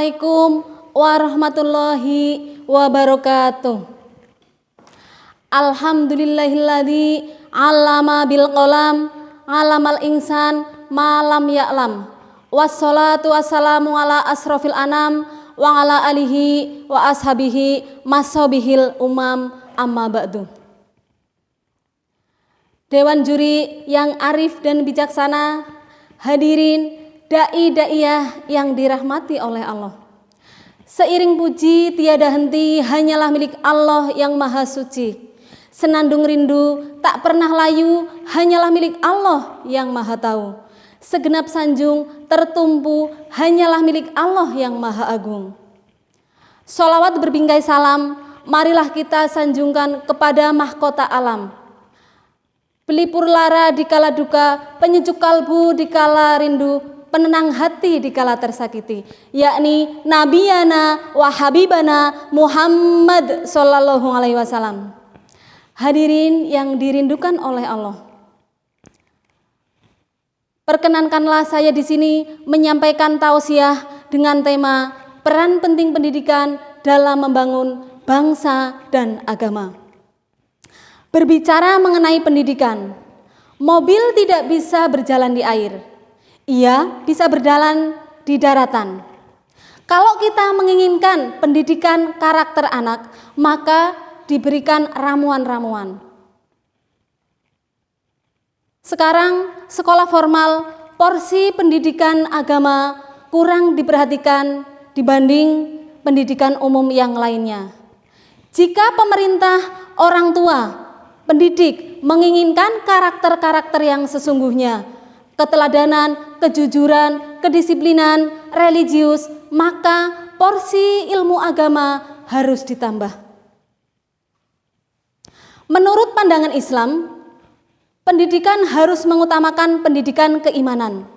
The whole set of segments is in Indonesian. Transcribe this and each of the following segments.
Assalamualaikum warahmatullahi wabarakatuh. Alhamdulillahilladzi 'allama bil qalam 'allamal insan ma lam ya'lam. Wassalatu wassalamu ala asrofil anam wa ala alihi wa ashabihi masabihil umam amma ba'du. Dewan juri yang arif dan bijaksana, hadirin dai-daiyah yang dirahmati oleh Allah. Seiring puji tiada henti hanyalah milik Allah yang maha suci. Senandung rindu tak pernah layu hanyalah milik Allah yang maha tahu. Segenap sanjung tertumpu hanyalah milik Allah yang maha agung. Sholawat berbingkai salam, marilah kita sanjungkan kepada mahkota alam. Pelipur lara di kala duka, penyejuk kalbu di kala rindu, penenang hati di kala tersakiti, yakni Nabiyana wa Habibana Muhammad sallallahu alaihi wasallam. Hadirin yang dirindukan oleh Allah, perkenankanlah saya di sini menyampaikan tausiah dengan tema peran penting pendidikan dalam membangun bangsa dan agama. Berbicara mengenai pendidikan, mobil tidak bisa berjalan di air. Ia bisa berjalan di daratan. Kalau kita menginginkan pendidikan karakter anak, maka diberikan ramuan-ramuan. Sekarang sekolah formal, porsi pendidikan agama kurang diperhatikan dibanding pendidikan umum yang lainnya. Jika pemerintah, orang tua, pendidik menginginkan karakter-karakter yang sesungguhnya, keteladanan, kejujuran, kedisiplinan, religius, maka porsi ilmu agama harus ditambah. Menurut pandangan Islam, pendidikan harus mengutamakan pendidikan keimanan.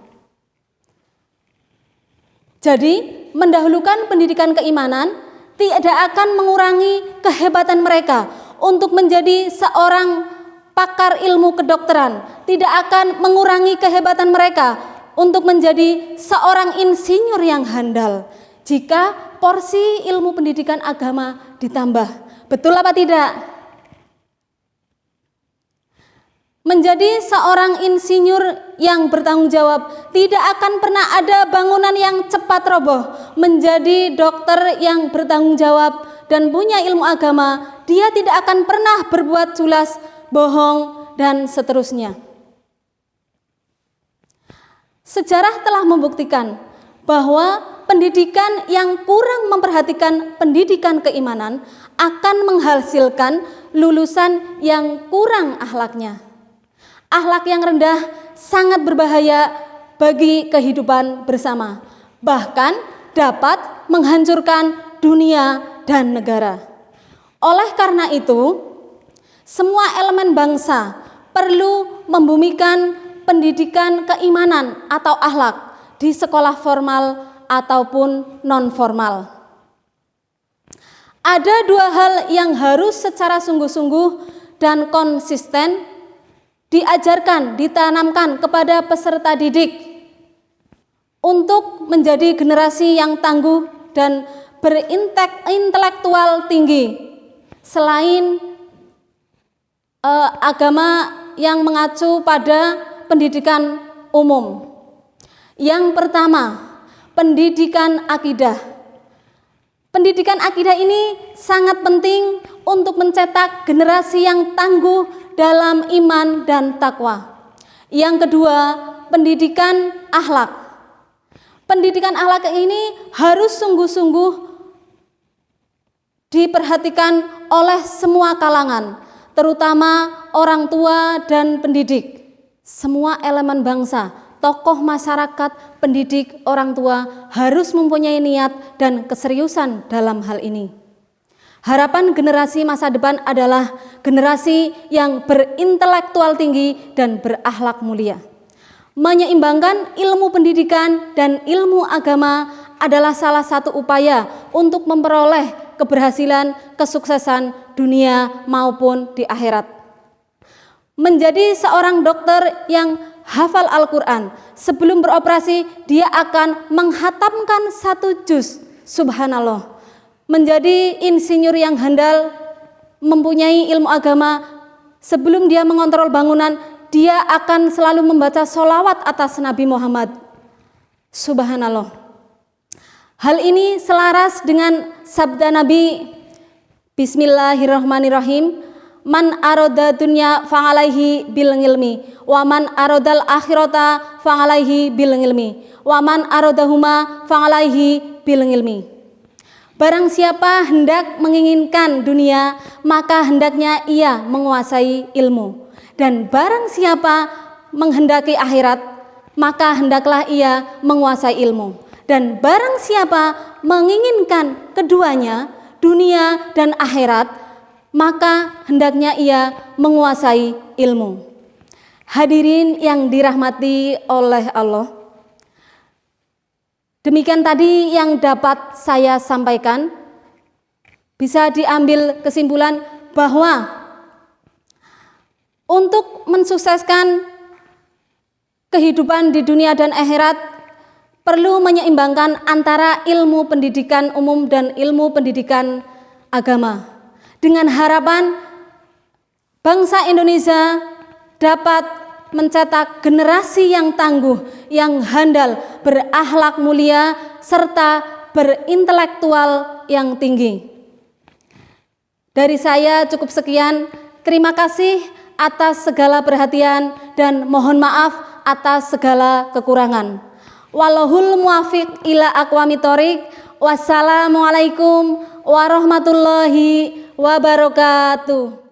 Jadi, mendahulukan pendidikan keimanan tidak akan mengurangi kehebatan mereka untuk menjadi seorang pakar ilmu kedokteran, tidak akan mengurangi kehebatan mereka untuk menjadi seorang insinyur yang handal jika porsi ilmu pendidikan agama ditambah. Betul apa tidak? Menjadi seorang insinyur yang bertanggung jawab, tidak akan pernah ada bangunan yang cepat roboh. Menjadi dokter yang bertanggung jawab dan punya ilmu agama, dia tidak akan pernah berbuat culas, bohong, dan seterusnya. Sejarah telah membuktikan bahwa pendidikan yang kurang memperhatikan pendidikan keimanan akan menghasilkan lulusan yang kurang akhlaknya. Akhlak yang rendah sangat berbahaya bagi kehidupan bersama, bahkan dapat menghancurkan dunia dan negara. Oleh karena itu, semua elemen bangsa perlu membumikan pendidikan keimanan atau akhlak di sekolah formal ataupun non-formal. Ada dua hal yang harus secara sungguh-sungguh dan konsisten diajarkan, ditanamkan kepada peserta didik untuk menjadi generasi yang tangguh dan berintelektual tinggi. Selain agama yang mengacu pada pendidikan umum. Yang pertama, pendidikan akidah. Pendidikan akidah ini sangat penting untuk mencetak generasi yang tangguh dalam iman dan takwa. Yang kedua, pendidikan akhlak. Pendidikan akhlak ini harus sungguh-sungguh diperhatikan oleh semua kalangan, terutama orang tua dan pendidik. Semua elemen bangsa, tokoh masyarakat, pendidik, orang tua harus mempunyai niat dan keseriusan dalam hal ini. Harapan generasi masa depan adalah generasi yang berintelektual tinggi dan berakhlak mulia. Menyeimbangkan ilmu pendidikan dan ilmu agama adalah salah satu upaya untuk memperoleh keberhasilan, kesuksesan dunia maupun di akhirat. Menjadi seorang dokter yang hafal Al-Quran, sebelum beroperasi dia akan menghatamkan 1 juz Subhanallah, menjadi insinyur yang handal, mempunyai ilmu agama, sebelum dia mengontrol bangunan, dia akan selalu membaca sholawat atas Nabi Muhammad. Subhanallah. Hal ini selaras dengan sabda Nabi, Bismillahirrahmanirrahim, man aroda dunya fa'alaihi bil ilmi, wa man arodal akhirata fa'alaihi bil ilmi, wa man arodahuma fa'alaihi bil ilmi. Barang siapa hendak menginginkan dunia, maka hendaknya ia menguasai ilmu. Dan barang siapa menghendaki akhirat, maka hendaklah ia menguasai ilmu. Dan barang siapa menginginkan keduanya, dunia dan akhirat, maka hendaknya ia menguasai ilmu. Hadirin yang dirahmati oleh Allah, demikian tadi yang dapat saya sampaikan. Bisa diambil kesimpulan bahwa untuk mensukseskan kehidupan di dunia dan akhirat perlu menyeimbangkan antara ilmu pendidikan umum dan ilmu pendidikan agama, dengan harapan bangsa Indonesia dapat mencetak generasi yang tangguh, yang handal, berakhlak mulia, serta berintelektual yang tinggi. Dari saya cukup sekian. Terima kasih atas segala perhatian dan mohon maaf atas segala kekurangan. Wallahul muwaffiq ila aqwamit thoriq. Wassalamualaikum warahmatullahi wabarakatuh.